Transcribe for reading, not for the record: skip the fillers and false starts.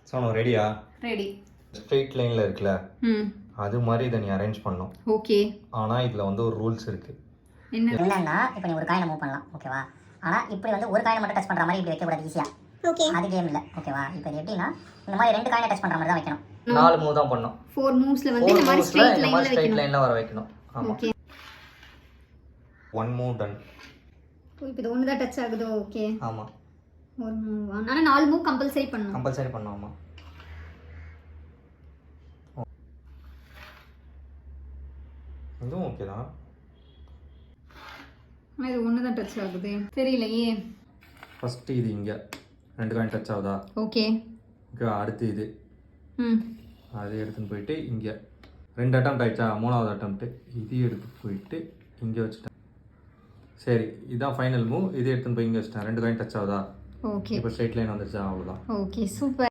சோனு ரெடியா? Ready. Straight லைனில் இருக்குல்ல, அது மாதிரி இதை நீ அரேஞ்ச் பண்ணணும். ஓகே. ஆனால் இதில் வந்து ஒரு ரூல்ஸ் இருக்கு. என்னன்னா இப்போ நீ ஒரு காயினை மூவ் பண்ணலாம், ஓகேவா? ஆனால் இப்படி வந்து ஒரு காயினை மட்டும் டச் பண்ணுற மாதிரி இப்படி வைக்கக்கூடாது ஈஸியாக. ஓகே, அது கேம் இல்லை, ஓகேவா? இப்போ இது எப்படின்னா இந்த மாதிரி 2 காயினை டச் பண்ணுற மாதிரி தான் வைக்கணும். 4 மூவ் தான் பண்ணணும். 4 மூவ்ஸ்ல வந்து இந்த மாதிரி ஸ்ட்ரெயிட் லைன்ல வர வைக்கணும். ஆமா. ஓகே. 1 move done. இப்போ இது ஒன்று தான் டச் ஆகுது. ஓகே. ஆமா. ஒரு மூவ். ஆனால் 4 மூவ் கம்பல்சரி பண்ணணும். கம்பல்சரி பண்ணணும். ஆமா. இதுவும் ஓகே தான். ஆனால் இது ஒன்று தான் டச் ஆகுது. தெரியலையே. ஃபர்ஸ்ட் இது இங்கே 2 காயின் டச் ஆகுதா? ஓகே. அடுத்து இது அது எடுத்துன்னு போயிட்டு இங்கே 2 அட்டம் ஆயிடுச்சா? 3வது அட்டம் இது எடுத்து போயிட்டு இங்கே வச்சுட்டேன். சரி, இதுதான் ஃபைனல் மூவ். இது எடுத்துன்னு போய் இங்கே வச்சுட்டேன். 2 காயின் டச் ஆகுதா? ஓகே. இப்போ ஸ்ட்ரெயிட் லைன் வந்துருச்சா? அவ்வளோதான். Okay, super.